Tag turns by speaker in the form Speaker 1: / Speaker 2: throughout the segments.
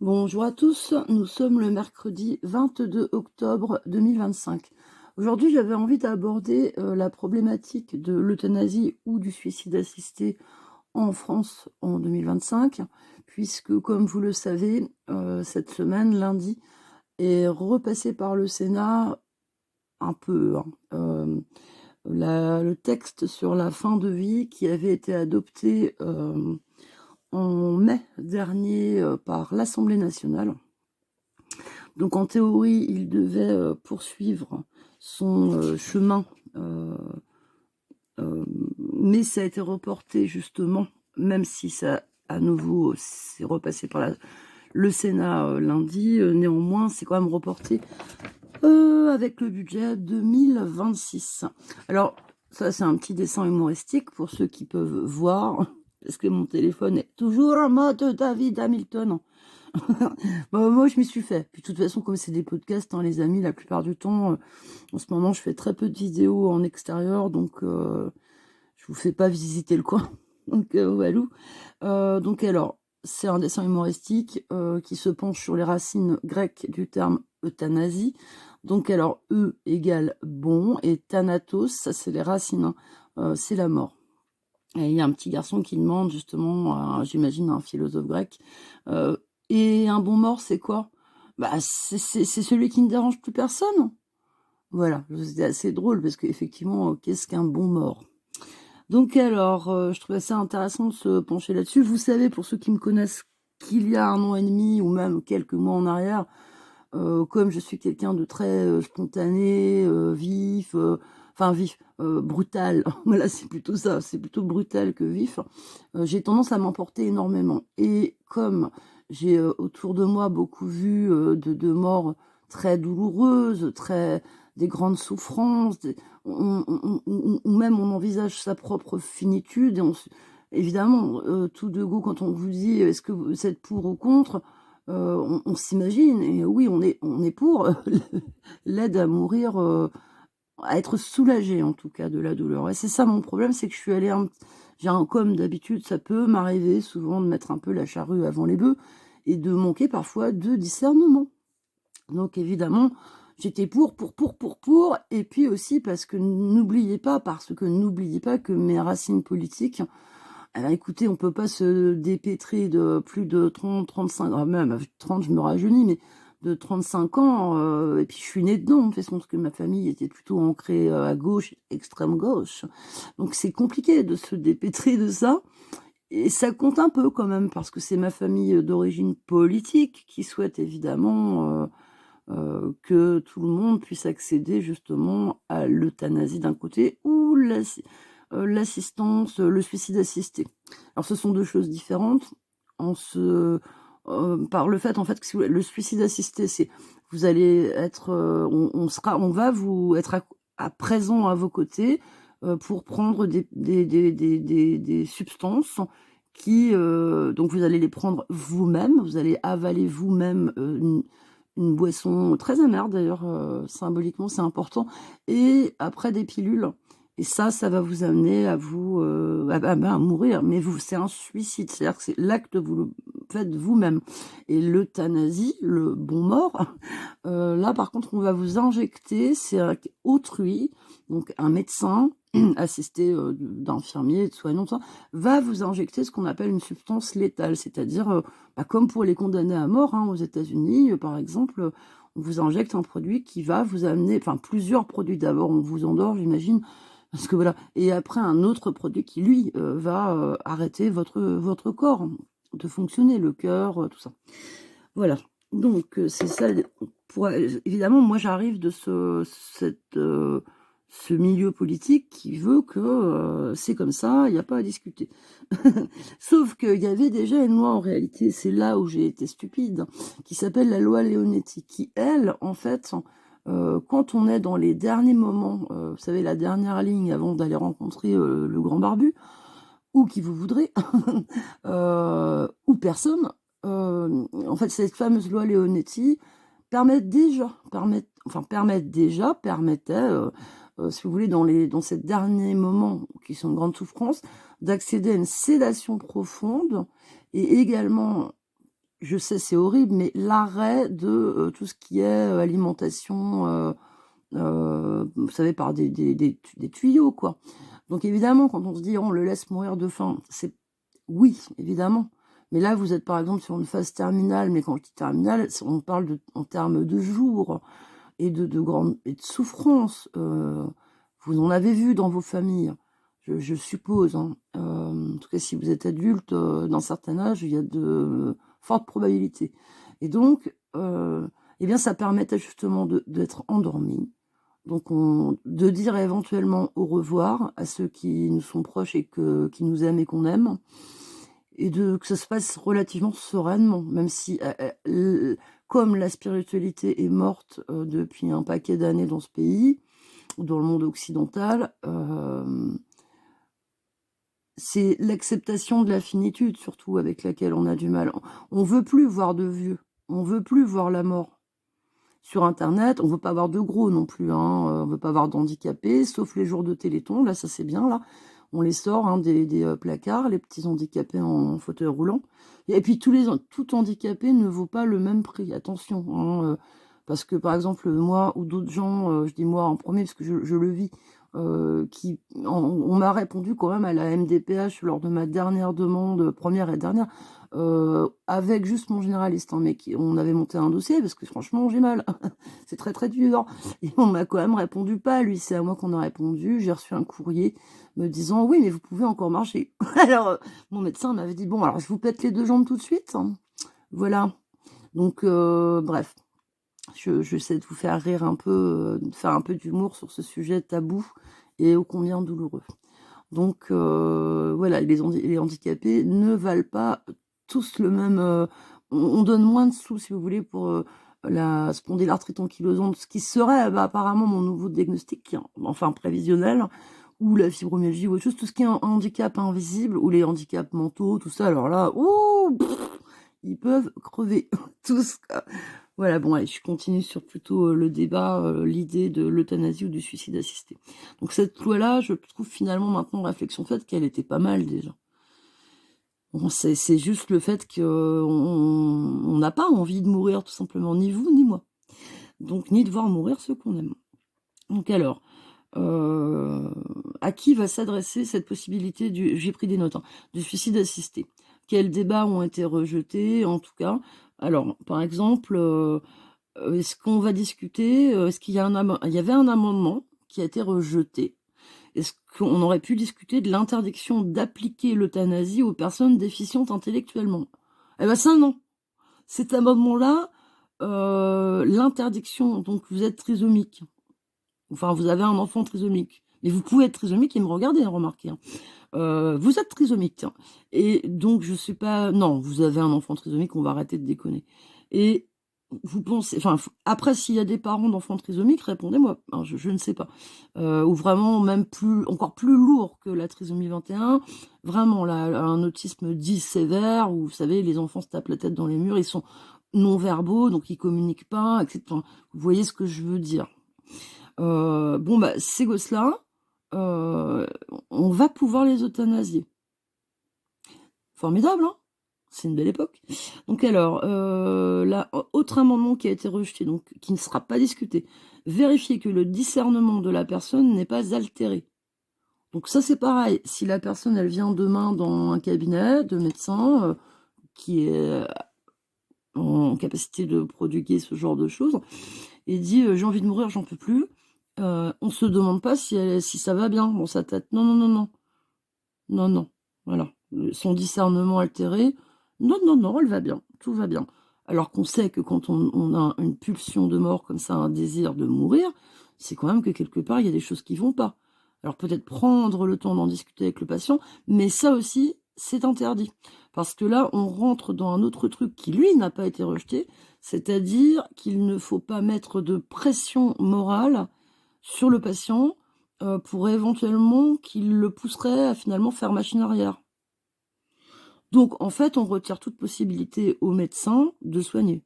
Speaker 1: Bonjour à tous, nous sommes le mercredi 22 octobre 2025. Aujourd'hui, j'avais envie d'aborder la problématique de l'euthanasie ou du suicide assisté en France en 2025, puisque comme vous le savez, cette semaine, lundi, est repassé par le Sénat un peu, hein, le texte sur la fin de vie qui avait été adopté en mai dernier par l'Assemblée nationale. Donc en théorie, il devait poursuivre son chemin, euh, mais ça a été reporté justement, même si ça à nouveau s'est repassé par le Sénat lundi, néanmoins c'est quand même reporté avec le budget 2026. Alors ça c'est un petit dessin humoristique pour ceux qui peuvent voir, parce que mon téléphone est toujours en mode David Hamilton. Bah, moi, je m'y suis fait. Puis, de toute façon, comme c'est des podcasts, hein, les amis, la plupart du temps, en ce moment, je fais très peu de vidéos en extérieur, donc je vous fais pas visiter le coin. Donc, walou. Donc, alors, c'est un dessin humoristique qui se penche sur les racines grecques du terme euthanasie. Donc, alors, égale bon, et thanatos, ça, c'est les racines, hein, c'est la mort. Et il y a un petit garçon qui demande justement, j'imagine, un philosophe grec, euh, et un bon mort, c'est quoi? Bah, c'est celui qui ne dérange plus personne. Voilà, c'était assez drôle parce qu'effectivement, qu'est-ce qu'un bon mort? Donc alors, je trouvais ça intéressant de se pencher là-dessus. Vous savez, pour ceux qui me connaissent, qu'il y a 1 an et demi ou même quelques mois en arrière, comme je suis quelqu'un de très spontané, vif, brutal, voilà, c'est plutôt ça, c'est plutôt brutal que vif, j'ai tendance à m'emporter énormément. Et comme j'ai autour de moi beaucoup vu de morts très douloureuses, des grandes souffrances, ou même on envisage sa propre finitude, évidemment, tout de go, quand on vous dit est-ce que vous êtes pour ou contre, on s'imagine, et oui, on est pour l'aide à mourir, à être soulagé en tout cas de la douleur. Et c'est ça mon problème, c'est que je suis allée, comme d'habitude, ça peut m'arriver souvent de mettre un peu la charrue avant les bœufs et de manquer parfois de discernement. Donc évidemment, j'étais pour, et puis aussi parce que n'oubliez pas que mes racines politiques, alors écoutez, on peut pas se dépêtrer de plus de 30, 35, même avec 30, je me rajeunis, mais de 35 ans, et puis je suis née dedans, de toute façon, parce que ma famille était plutôt ancrée à gauche, extrême gauche. Donc c'est compliqué de se dépêtrer de ça. Et ça compte un peu quand même, parce que c'est ma famille d'origine politique qui souhaite évidemment que tout le monde puisse accéder justement à l'euthanasie d'un côté ou l'assistance, le suicide assisté. Alors ce sont deux choses différentes. Par le fait en fait que si le suicide assisté, c'est vous allez être, on va vous être à présent à vos côtés pour prendre des substances qui donc vous allez les prendre vous-même, vous allez avaler vous-même une boisson très amère d'ailleurs, symboliquement c'est important, et après des pilules. Et ça va vous amener à vous à mourir. Mais vous, c'est un suicide, c'est-à-dire que c'est l'acte vous le faites vous-même. Et l'euthanasie, le bon mort, là par contre on va vous injecter, c'est autrui, donc un médecin assisté d'infirmiers, de soignants, tout ça, va vous injecter ce qu'on appelle une substance létale, c'est-à-dire comme pour les condamnés à mort, hein, aux États-Unis, par exemple, on vous injecte un produit qui va vous amener, enfin plusieurs produits. D'abord, on vous endort, j'imagine, parce que voilà, et après un autre produit qui lui va arrêter votre corps de fonctionner, le cœur, tout ça. Voilà. Donc c'est ça. Évidemment, moi j'arrive de ce milieu politique qui veut que c'est comme ça, il n'y a pas à discuter. Sauf qu'il y avait déjà une loi en réalité, c'est là où j'ai été stupide, qui s'appelle la loi Leonetti, qui elle, en fait, quand on est dans les derniers moments, vous savez, la dernière ligne avant d'aller rencontrer le grand barbu, ou qui vous voudrez, ou personne, en fait, cette fameuse loi Leonetti permettait, si vous voulez, dans ces derniers moments qui sont de grande souffrance, d'accéder à une sédation profonde et également je sais, c'est horrible, mais l'arrêt de tout ce qui est alimentation, vous savez, par des tuyaux, quoi. Donc évidemment, quand on se dit: «On le laisse mourir de faim», c'est oui, évidemment. Mais là, vous êtes, par exemple, sur une phase terminale, mais quand je dis terminale, on parle en termes de jours et de grandes et de souffrances. Vous en avez vu dans vos familles, je suppose, hein. En tout cas, si vous êtes adulte, d'un certain âge, il y a de fortes probabilités. Et donc, eh bien, ça permettait justement d'être endormi. Donc de dire éventuellement au revoir à ceux qui nous sont proches et qui nous aiment et qu'on aime, et que ça se passe relativement sereinement, même si, comme la spiritualité est morte, depuis un paquet d'années dans ce pays, ou dans le monde occidental, c'est l'acceptation de la finitude surtout avec laquelle on a du mal. On veut plus voir de vieux, on veut plus voir la mort. Sur internet, on veut pas avoir de gros non plus, hein, on veut pas avoir d'handicapés, sauf les jours de téléthon, là ça c'est bien là. On les sort, hein, des placards, les petits handicapés en fauteuil roulant. Et puis tout handicapé ne vaut pas le même prix, attention, hein, parce que par exemple, moi ou d'autres gens, je dis moi en premier parce que je le vis, on m'a répondu quand même à la MDPH lors de ma dernière demande, première et dernière, avec juste mon généraliste, hein, mais on avait monté un dossier parce que franchement j'ai mal. C'est très, très dur et on m'a quand même répondu pas lui, c'est à moi qu'on a répondu. J'ai reçu un courrier me disant: «Oui, mais vous pouvez encore marcher». Alors, mon médecin m'avait dit: «Bon, alors je vous pète les 2 jambes tout de suite, hein». Voilà, donc bref, j'essaie de vous faire rire un peu, de faire un peu d'humour sur ce sujet tabou et ô combien douloureux. Donc voilà, les handicapés ne valent pas tous le même, on donne moins de sous, si vous voulez, pour, la spondylarthrite ankylosante, ce qui serait, bah, apparemment mon nouveau diagnostic, hein, enfin prévisionnel, ou la fibromyalgie ou autre chose, tout ce qui est un handicap invisible ou les handicaps mentaux, tout ça, alors là, ouh, ils peuvent crever tous, quoi. Voilà, bon, allez, je continue sur plutôt, le débat, l'idée de l'euthanasie ou du suicide assisté. Donc cette loi-là, je trouve finalement maintenant réflexion faite qu'elle était pas mal déjà. Bon, c'est juste le fait qu'on on n'a pas envie de mourir tout simplement, ni vous ni moi. Donc ni de voir mourir ceux qu'on aime. Donc alors, heu, à qui va s'adresser cette possibilité j'ai pris des notes, hein, du suicide assisté? Quels débats ont été rejetés en tout cas? Alors, par exemple, est-ce qu'on va discuter, est-ce qu'il y a il y avait un amendement qui a été rejeté. Est-ce qu'on aurait pu discuter de l'interdiction d'appliquer l'euthanasie aux personnes déficientes intellectuellement? Eh ben ça non. Cet amendement-là, l'interdiction, donc vous êtes trisomique, enfin vous avez un enfant trisomique, mais vous pouvez être trisomique et me regarder, hein, remarquez, hein. Vous êtes trisomique, hein, et donc je suis pas non, vous avez un enfant trisomique, on va arrêter de déconner. Et vous pensez, enfin, après s'il y a des parents d'enfants trisomiques, répondez-moi, hein, je ne sais pas. Ou vraiment même encore plus lourd que la trisomie 21, vraiment là, un autisme dit sévère où vous savez les enfants se tapent la tête dans les murs, ils sont non verbaux, donc ils communiquent pas, et cetera. Enfin, vous voyez ce que je veux dire? Bon, bah, ces gosses-là, heu, on va pouvoir les euthanasier. Formidable, hein? C'est une belle époque. Donc alors, là, autre amendement qui a été rejeté, donc qui ne sera pas discuté. Vérifier que le discernement de la personne n'est pas altéré. Donc ça, c'est pareil. Si la personne, elle vient demain dans un cabinet de médecin, qui est en capacité de prodiguer ce genre de choses et dit: «J'ai envie de mourir, j'en peux plus», on se demande pas si ça va bien dans sa tête. Non, non, non, non. Non, non, voilà. Son discernement altéré, non, non, non, elle va bien, tout va bien. Alors qu'on sait que quand on a une pulsion de mort comme ça, un désir de mourir, c'est quand même que quelque part, il y a des choses qui vont pas. Alors peut-être prendre le temps d'en discuter avec le patient, mais ça aussi, c'est interdit. Parce que là, on rentre dans un autre truc qui, lui, n'a pas été rejeté, c'est-à-dire qu'il ne faut pas mettre de pression morale sur le patient, pour éventuellement qu'il le pousserait à finalement faire machine arrière. Donc en fait, on retire toute possibilité au médecin de soigner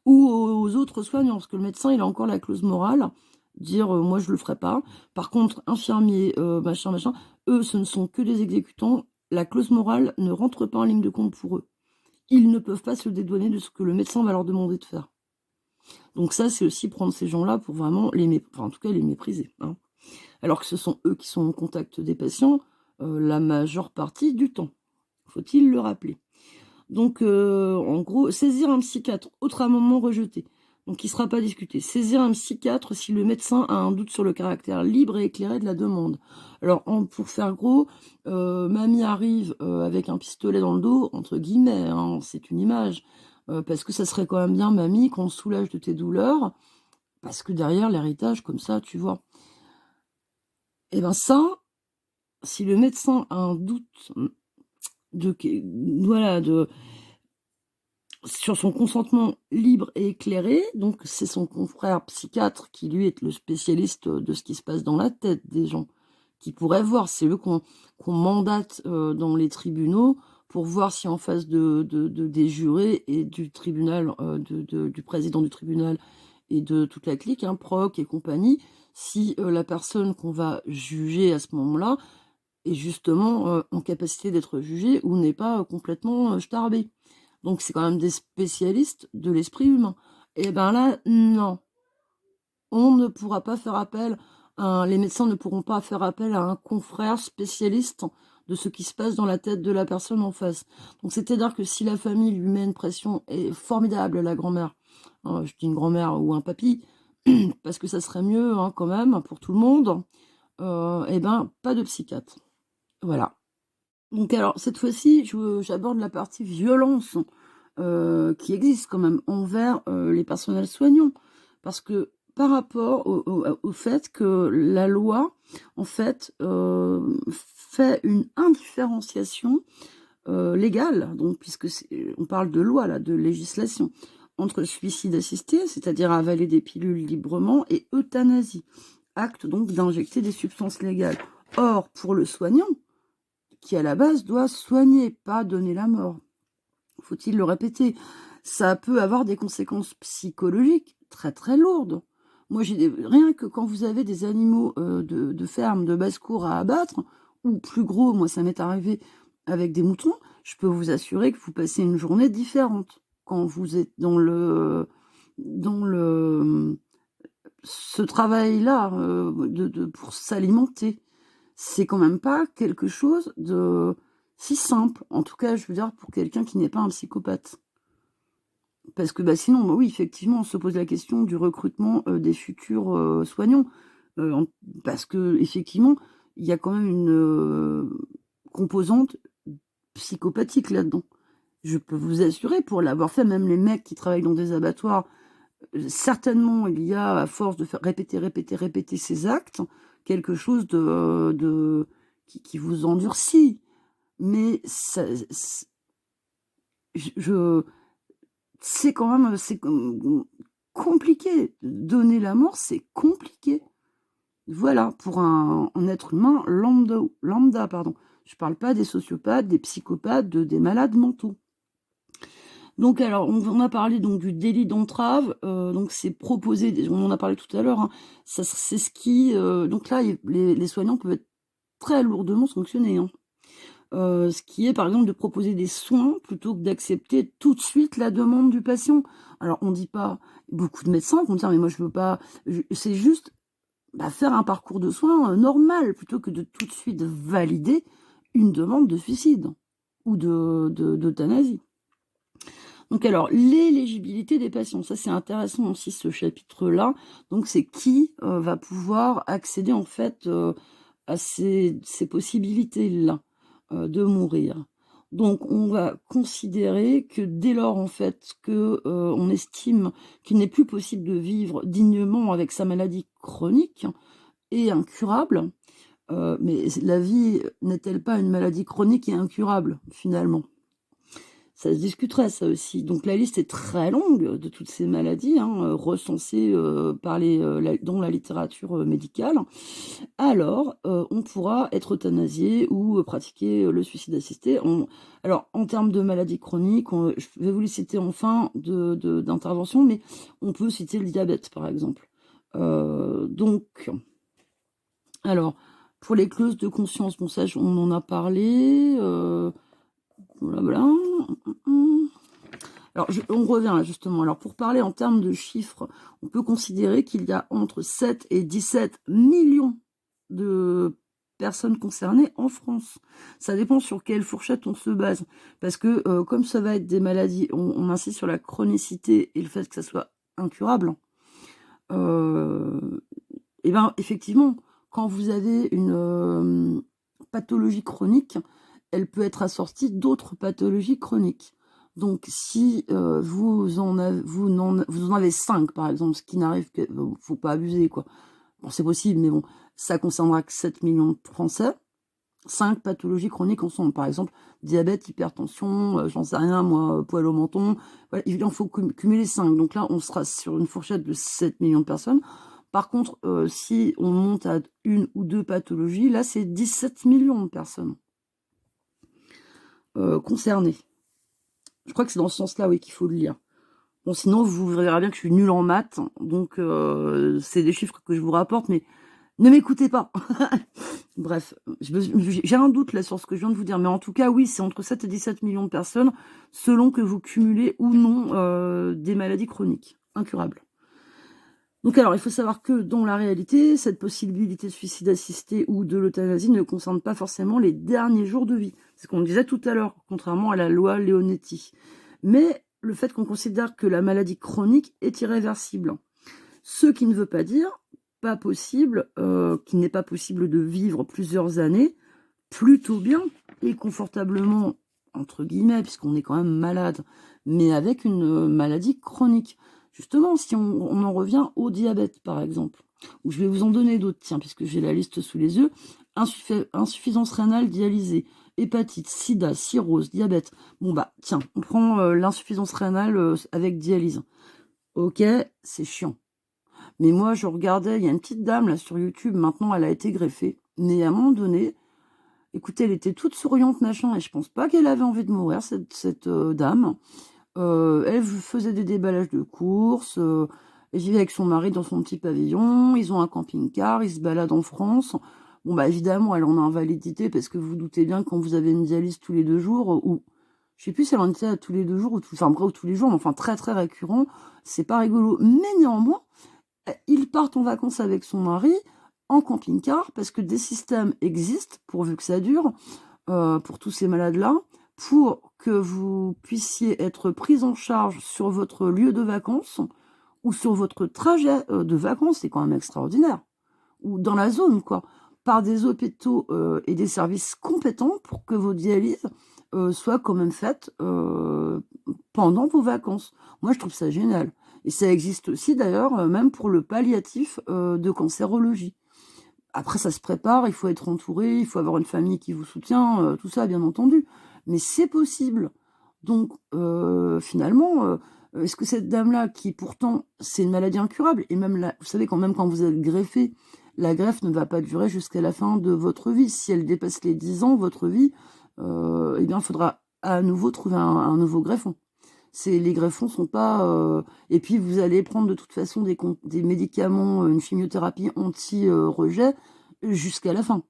Speaker 1: ou aux autres soignants, parce que le médecin, il a encore la clause morale, dire, «Moi je le ferai pas». Par contre, infirmiers, machin, machin, eux, ce ne sont que des exécutants. La clause morale ne rentre pas en ligne de compte pour eux. ils ne peuvent pas se dédouaner de ce que le médecin va leur demander de faire. Donc ça, c'est aussi prendre ces gens-là pour vraiment en tout cas les mépriser, hein. Alors que ce sont eux qui sont en contact des patients, la majeure partie du temps. Faut-il le rappeler? Donc, en gros, saisir un psychiatre, autre amendement rejeté, donc il ne sera pas discuté. Saisir un psychiatre si le médecin a un doute sur le caractère libre et éclairé de la demande. Alors, pour faire gros, mamie arrive avec un pistolet dans le dos, entre guillemets, hein, c'est une image, parce que ça serait quand même bien, mamie, qu'on se soulage de tes douleurs, parce que derrière l'héritage, comme ça, tu vois. Et ben ça, si le médecin a un doute voilà, sur son consentement libre et éclairé, donc c'est son confrère psychiatre qui lui est le spécialiste de ce qui se passe dans la tête des gens, qui pourrait voir, c'est eux qu'on mandate dans les tribunaux pour voir si en face des jurés et du tribunal, du président du tribunal et de toute la clique, hein, proc et compagnie, si la personne qu'on va juger à ce moment-là est justement en capacité d'être jugée ou n'est pas complètement starbée. Donc c'est quand même des spécialistes de l'esprit humain. Et ben là, non. On ne pourra pas faire appel, les médecins ne pourront pas faire appel à un confrère spécialiste de ce qui se passe dans la tête de la personne en face. Donc c'est-à-dire que si la famille lui met une pression formidable, la grand-mère, je dis une grand-mère ou un papy, parce que ça serait mieux hein, quand même pour tout le monde, et ben pas de psychiatre. Voilà. Donc alors, cette fois-ci, j'aborde la partie violence qui existe quand même envers les personnels soignants. Parce que par rapport au fait que la loi, en fait, fait une indifférenciation légale, donc puisque on parle de loi, là, de législation, entre suicide assisté, c'est-à-dire avaler des pilules librement, et euthanasie, acte donc d'injecter des substances légales. Or, pour le soignant, qui à la base doit soigner, pas donner la mort. Faut-il le répéter? Ça peut avoir des conséquences psychologiques très très lourdes. Moi, rien que quand vous avez des animaux de ferme, de basse-cour à abattre, ou plus gros, moi ça m'est arrivé avec des moutons, je peux vous assurer que vous passez une journée différente quand vous êtes dans ce travail-là pour s'alimenter. C'est quand même pas quelque chose de si simple. En tout cas, je veux dire, pour quelqu'un qui n'est pas un psychopathe. Parce que sinon, oui, effectivement, on se pose la question du recrutement des futurs soignants. Parce que effectivement, il y a quand même une composante psychopathique là-dedans. Je peux vous assurer, pour l'avoir fait, même les mecs qui travaillent dans des abattoirs, certainement, il y a, à force de faire répéter ces actes, quelque chose qui vous endurcit. Mais c'est quand même compliqué. Donner la mort, c'est compliqué. Voilà, pour un être humain lambda, pardon. Je parle pas des sociopathes, des psychopathes, des malades mentaux. Donc alors, on a parlé donc du délit d'entrave, donc c'est proposé, on en a parlé tout à l'heure, hein, c'est ce qui, donc là, les soignants peuvent être très lourdement sanctionnés, hein. Ce qui est par exemple de proposer des soins plutôt que d'accepter tout de suite la demande du patient. Alors on dit pas, beaucoup de médecins vont dire mais moi je veux pas, c'est juste faire un parcours de soins normal plutôt que de tout de suite valider une demande de suicide ou d'euthanasie. Donc alors, l'éligibilité des patients, ça c'est intéressant aussi ce chapitre-là. Donc c'est qui va pouvoir accéder en fait à ces possibilités-là de mourir. Donc on va considérer que dès lors en fait que on estime qu'il n'est plus possible de vivre dignement avec sa maladie chronique et incurable, mais la vie n'est-elle pas une maladie chronique et incurable finalement? Ça se discuterait ça aussi. Donc la liste est très longue de toutes ces maladies recensées dans la littérature médicale. Alors, on pourra être euthanasié ou pratiquer le suicide assisté. Alors, en termes de maladies chroniques, je vais vous les citer en fin d'intervention, mais on peut citer le diabète, par exemple. Donc, alors, pour les clauses de conscience, bon ça, on en a parlé. Voilà. Alors, on revient là, justement. Alors, pour parler en termes de chiffres, on peut considérer qu'il y a entre 7 et 17 millions de personnes concernées en France. Ça dépend sur quelle fourchette on se base. Parce que, comme ça va être des maladies, on insiste sur la chronicité et le fait que ça soit incurable. Et bien, effectivement, quand vous avez une pathologie chronique, elle peut être assortie d'autres pathologies chroniques. Donc, si vous en avez 5, par exemple, ce qui n'arrive que... faut pas abuser, quoi. Bon, c'est possible, mais bon, ça concernera que 7 millions de Français. 5 pathologies chroniques ensemble. Par exemple, diabète, hypertension, j'en sais rien, moi, poil au menton. Voilà, il en faut cumuler 5. Donc là, on sera sur une fourchette de 7 millions de personnes. Par contre, si on monte à 1 ou 2 pathologies, là, c'est 17 millions de personnes concernées. Je crois que c'est dans ce sens-là, oui, qu'il faut le lire. Bon, sinon, vous verrez bien que je suis nulle en maths. Donc, c'est des chiffres que je vous rapporte, mais ne m'écoutez pas. Bref, j'ai un doute là sur ce que je viens de vous dire. Mais en tout cas, oui, c'est entre 7 et 17 millions de personnes, selon que vous cumulez ou non des maladies chroniques, incurables. Donc alors, il faut savoir que dans la réalité, cette possibilité de suicide assisté ou de l'euthanasie ne concerne pas forcément les derniers jours de vie. C'est ce qu'on disait tout à l'heure, contrairement à la loi Leonetti. Mais le fait qu'on considère que la maladie chronique est irréversible. Ce qui ne veut pas dire pas possible, qu'il n'est pas possible de vivre plusieurs années plutôt bien et confortablement, entre guillemets, puisqu'on est quand même malade, mais avec une maladie chronique. Justement, si on en revient au diabète, par exemple, ou je vais vous en donner d'autres, tiens, puisque j'ai la liste sous les yeux, insuffisance rénale dialysée, hépatite, sida, cirrhose, diabète. Bon bah, tiens, on prend l'insuffisance rénale avec dialyse. Ok, c'est chiant. Mais moi, je regardais, il y a une petite dame là sur YouTube, maintenant elle a été greffée, mais à un moment donné, écoutez, elle était toute souriante, machin, et je pense pas qu'elle avait envie de mourir, cette dame. Elle faisait des déballages de courses, elle vivait avec son mari dans son petit pavillon, ils ont un camping-car, ils se baladent en France. Bon, bah évidemment, elle en a invalidité, parce que vous vous doutez bien que quand vous avez une dialyse tous les 2 jours, ou je sais plus si elle en était à tous les 2 jours, ou ou tous les jours, mais enfin très très récurrent, c'est pas rigolo. Mais néanmoins, ils partent en vacances avec son mari en camping-car, parce que des systèmes existent, pourvu que ça dure, pour tous ces malades-là, pour que vous puissiez être pris en charge sur votre lieu de vacances ou sur votre trajet de vacances, c'est quand même extraordinaire, ou dans la zone, quoi, par des hôpitaux et des services compétents pour que vos dialyses soient quand même faites pendant vos vacances. Moi, je trouve ça génial. Et ça existe aussi, d'ailleurs, même pour le palliatif de cancérologie. Après, ça se prépare, il faut être entouré, il faut avoir une famille qui vous soutient, tout ça, bien entendu. Mais c'est possible. Donc, finalement, est-ce que cette dame-là, qui pourtant, c'est une maladie incurable, et même là, vous savez, même quand vous êtes greffé, la greffe ne va pas durer jusqu'à la fin de votre vie. Si elle dépasse les 10 ans, votre vie, eh bien, il faudra à nouveau trouver un nouveau greffon. Les greffons sont pas... Et puis, vous allez prendre de toute façon des médicaments, une chimiothérapie anti-rejet jusqu'à la fin.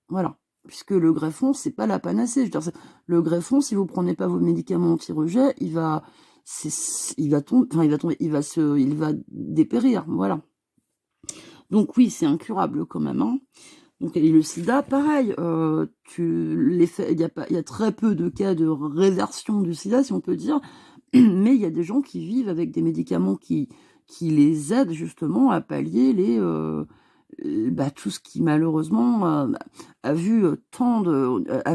Speaker 1: Voilà. Puisque le greffon, c'est pas la panacée. Je veux dire, le greffon, si vous prenez pas vos médicaments anti-rejet, il va dépérir. Voilà. Donc oui, c'est incurable quand même. Hein. Donc, et le sida, pareil, il y a très peu de cas de réversion du sida, si on peut dire, mais il y a des gens qui vivent avec des médicaments qui les aident justement à pallier tout ce qui malheureusement a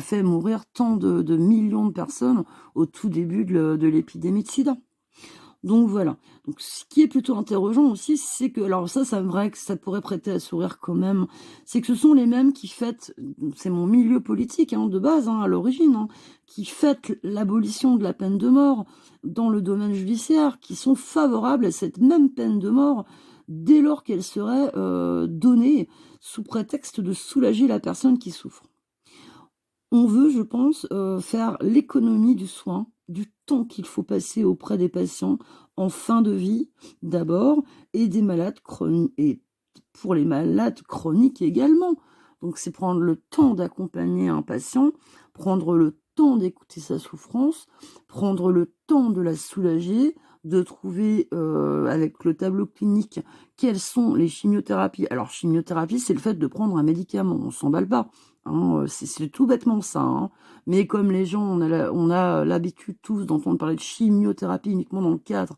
Speaker 1: fait mourir tant de millions de personnes au tout début de l'épidémie de sida. Donc voilà. Donc ce qui est plutôt interrogeant aussi, c'est que, alors ça c'est vrai que ça pourrait prêter à sourire quand même, c'est que ce sont les mêmes qui fêtent, c'est mon milieu politique de base, à l'origine, qui fêtent l'abolition de la peine de mort dans le domaine judiciaire, qui sont favorables à cette même peine de mort dès lors qu'elle serait donnée sous prétexte de soulager la personne qui souffre. On veut, je pense, faire l'économie du soin, du temps qu'il faut passer auprès des patients en fin de vie, d'abord, et des malades chroniques, et pour les malades chroniques également. Donc, c'est prendre le temps d'accompagner un patient, prendre le temps d'écouter sa souffrance, prendre le temps de la soulager, de trouver, avec le tableau clinique, quelles sont les chimiothérapies. Alors chimiothérapie, c'est le fait de prendre un médicament, on s'emballe pas, hein, c'est tout bêtement ça, hein. Mais comme les gens, on a l'habitude tous d'entendre parler de chimiothérapie uniquement dans le cadre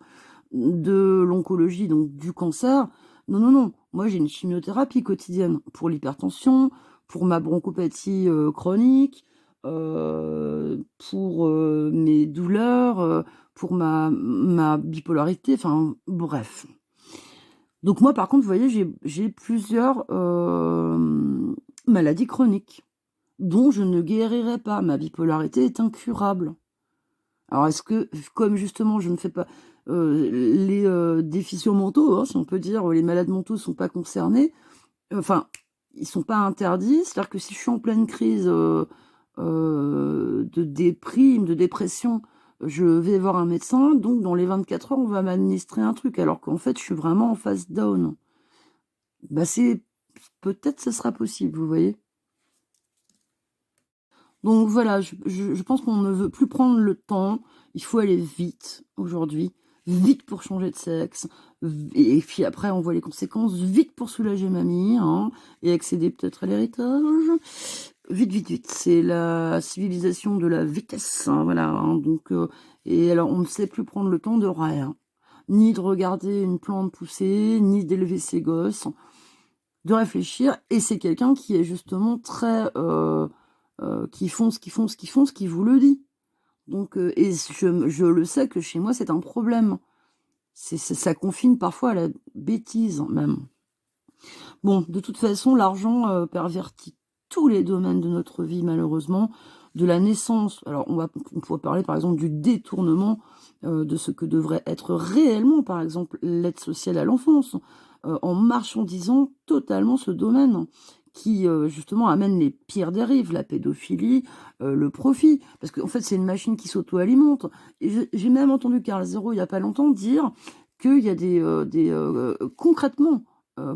Speaker 1: de l'oncologie, donc du cancer. Non, non, non. Moi, j'ai une chimiothérapie quotidienne pour l'hypertension, pour ma bronchopathie chronique, pour mes douleurs, pour ma bipolarité, enfin, bref. Donc moi, par contre, vous voyez, j'ai plusieurs maladies chroniques dont je ne guérirai pas. Ma bipolarité est incurable. Alors est-ce que, comme justement je ne fais pas les déficients mentaux, hein, si on peut dire, les malades mentaux ne sont pas concernés, enfin, ils sont pas interdits, c'est-à-dire que si je suis en pleine crise de déprime, de dépression, je vais voir un médecin, donc dans les 24 heures, on va m'administrer un truc, alors qu'en fait, je suis vraiment en phase down. Bah peut-être ce sera possible, vous voyez. Donc voilà, je pense qu'on ne veut plus prendre le temps. Il faut aller vite aujourd'hui. Vite pour changer de sexe. Et puis après, on voit les conséquences. Vite pour soulager mamie, hein, et accéder peut-être à l'héritage. Vite, vite, vite. C'est la civilisation de la vitesse. Hein, voilà. Hein, donc, et alors, on ne sait plus prendre le temps de rien. Ni de regarder une plante pousser, ni d'élever ses gosses. De réfléchir. Et c'est quelqu'un qui est justement très... qui font ce qu'ils vous le dit. Donc, et je le sais que chez moi, c'est un problème. Ça confine parfois à la bêtise, même. Bon, de toute façon, l'argent pervertit tous les domaines de notre vie, malheureusement. De la naissance, alors on pourrait parler par exemple du détournement de ce que devrait être réellement, par exemple, l'aide sociale à l'enfance, en marchandisant totalement ce domaine qui justement amène les pires dérives, la pédophilie, le profit, parce qu'en fait c'est une machine qui s'auto-alimente. Et j'ai même entendu Carl Zero il n'y a pas longtemps dire qu'il y a concrètement,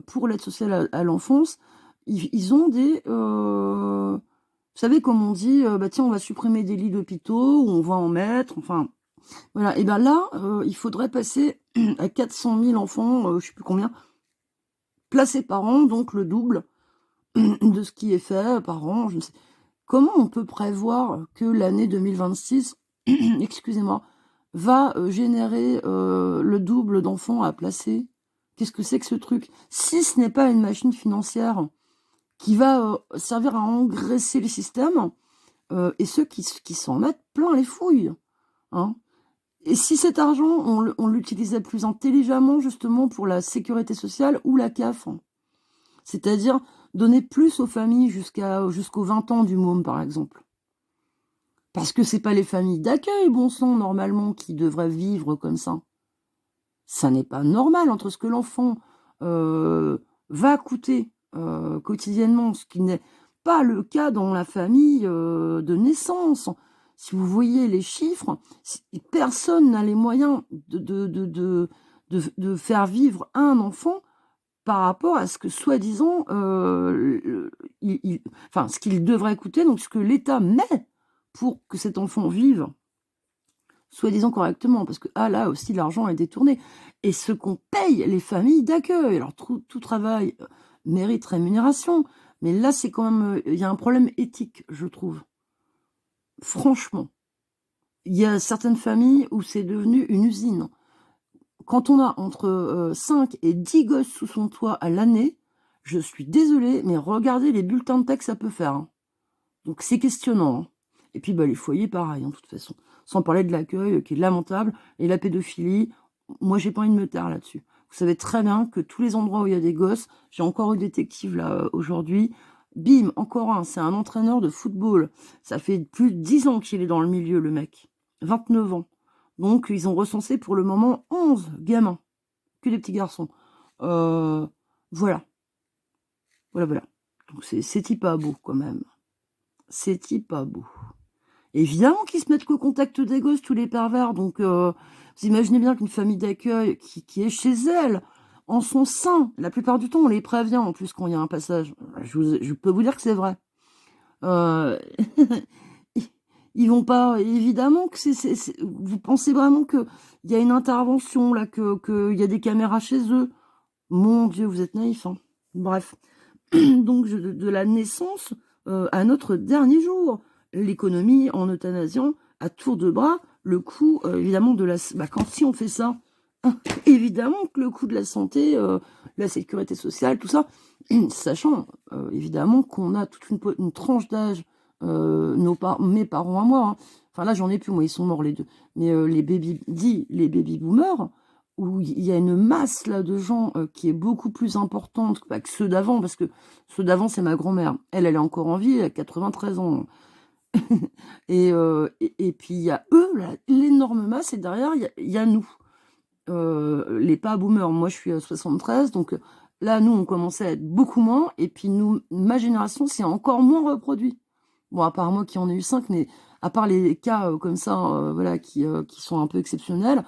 Speaker 1: pour l'aide sociale à l'enfance, ils ont des... vous savez, comme on dit, bah tiens, on va supprimer des lits d'hôpitaux, ou on va en mettre, enfin... Voilà, et ben là, il faudrait passer à 400 000 enfants, je sais plus combien, placés par an, donc le double de ce qui est fait par an. Je ne sais. Comment on peut prévoir que l'année 2026, excusez-moi, va générer le double d'enfants à placer? Qu'est-ce que c'est que ce truc? Si ce n'est pas une machine financière qui va servir à engraisser le système, et ceux qui s'en mettent plein les fouilles. Hein. Et si cet argent, on l'utilisait plus intelligemment, justement, pour la sécurité sociale ou la CAF, hein. C'est-à-dire donner plus aux familles jusqu'aux 20 ans du môme, par exemple. Parce que c'est pas les familles d'accueil, bon sang, normalement, qui devraient vivre comme ça. Ça n'est pas normal entre ce que l'enfant va coûter quotidiennement, ce qui n'est pas le cas dans la famille de naissance. Si vous voyez les chiffres, personne n'a les moyens de faire vivre un enfant par rapport à ce que, soi-disant, enfin, ce qu'il devrait coûter, donc ce que l'État met pour que cet enfant vive, soi-disant correctement, parce que là aussi, l'argent est détourné. Et ce qu'on paye les familles d'accueil, alors tout travail mérite rémunération, mais là, c'est quand même, il y a un problème éthique, je trouve. Franchement. Il y a certaines familles où c'est devenu une usine. Quand on a entre 5 et 10 gosses sous son toit à l'année, je suis désolée, mais regardez les bulletins de paie que ça peut faire. Hein. Donc c'est questionnant. Hein. Et puis les foyers, pareil, hein, de toute façon. Sans parler de l'accueil qui est lamentable, et la pédophilie, moi j'ai pas envie de me taire là-dessus. Vous savez très bien que tous les endroits où il y a des gosses, j'ai encore eu détective là aujourd'hui, bim, encore un, c'est un entraîneur de football. Ça fait plus de 10 ans qu'il est dans le milieu, le mec. 29 ans. Donc, ils ont recensé pour le moment 11 gamins, que des petits garçons. Voilà. Voilà. Donc, c'est pas beau, quand même. C'est pas beau. Évidemment qu'ils se mettent qu'au contact des gosses, tous les pervers. Donc, vous imaginez bien qu'une famille d'accueil qui est chez elle, en son sein, la plupart du temps, on les prévient, en plus, quand il y a un passage. Je peux vous dire que c'est vrai. Ils vont pas, évidemment que vous pensez vraiment qu'il y a une intervention là, qu'il y a des caméras chez eux. Mon Dieu, vous êtes naïfs, hein. Bref. Donc, de la naissance à notre dernier jour. L'économie en euthanasiant à tour de bras le coût, évidemment, de la... Bah, si on fait ça, évidemment que le coût de la santé, la sécurité sociale, tout ça, sachant, évidemment, qu'on a toute une tranche d'âge, mes parents à moi, hein. Enfin là, j'en ai plus, moi, ils sont morts les deux. Mais les baby boomers, où il y a une masse là de gens qui est beaucoup plus importante que ceux d'avant, parce que ceux d'avant, c'est ma grand-mère. Elle est encore en vie, elle a 93 ans. Et puis il y a eux, l'énorme masse, et derrière, il y a nous. Les pas boomers, moi je suis à 73, donc là, nous, on commençait à être beaucoup moins, et puis nous, ma génération, c'est encore moins reproduit. Bon, à part moi qui en ai eu 5, mais à part les cas comme ça, voilà, qui sont un peu exceptionnels,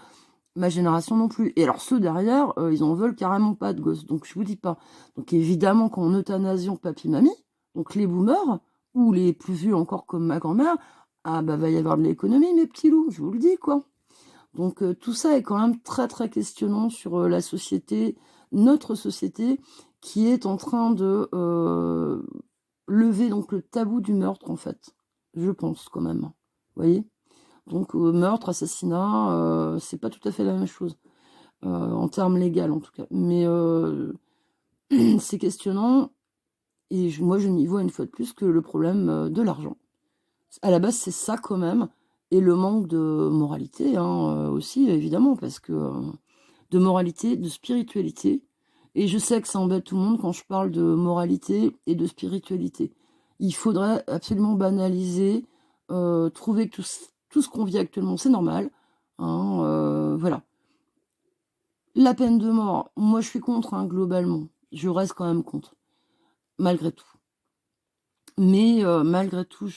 Speaker 1: ma génération non plus. Et alors ceux derrière, ils en veulent carrément pas de gosses. Donc je vous dis pas. Donc évidemment qu'en euthanasiant papy-mamie, donc les boomers, ou les plus vieux encore comme ma grand-mère, ah bah va y avoir de l'économie, mes petits loups, je vous le dis, quoi. Donc tout ça est quand même très très questionnant sur la société, notre société, qui est en train de lever donc le tabou du meurtre, en fait. Je pense quand même. Vous voyez? Donc meurtre, assassinat, c'est pas tout à fait la même chose. En termes légaux en tout cas. Mais c'est questionnant. Et moi, je n'y vois une fois de plus que le problème de l'argent. À la base, c'est ça quand même. Et le manque de moralité hein, aussi, évidemment, parce que de moralité, de spiritualité. Et je sais que ça embête tout le monde quand je parle de moralité et de spiritualité. Il faudrait absolument banaliser, trouver que tout ce qu'on vit actuellement, c'est normal. Hein, voilà. La peine de mort, moi je suis contre, hein, globalement. Je reste quand même contre, malgré tout. Mais malgré tout,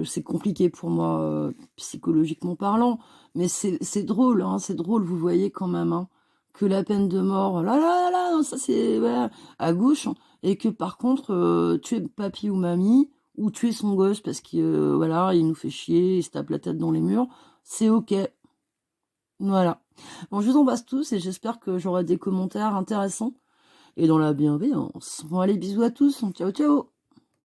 Speaker 1: c'est compliqué pour moi, psychologiquement parlant. Mais c'est drôle, hein, c'est drôle, vous voyez quand même, hein, que la peine de mort, là, là, là, non, ça c'est voilà, à gauche, hein, et que par contre, tuer papy ou mamie, ou tuer son gosse parce qu'il voilà, il nous fait chier, il se tape la tête dans les murs, c'est ok. Voilà. Bon, je vous embrasse tous et j'espère que j'aurai des commentaires intéressants et dans la bienveillance. Bon, allez, bisous à tous. Ciao, ciao.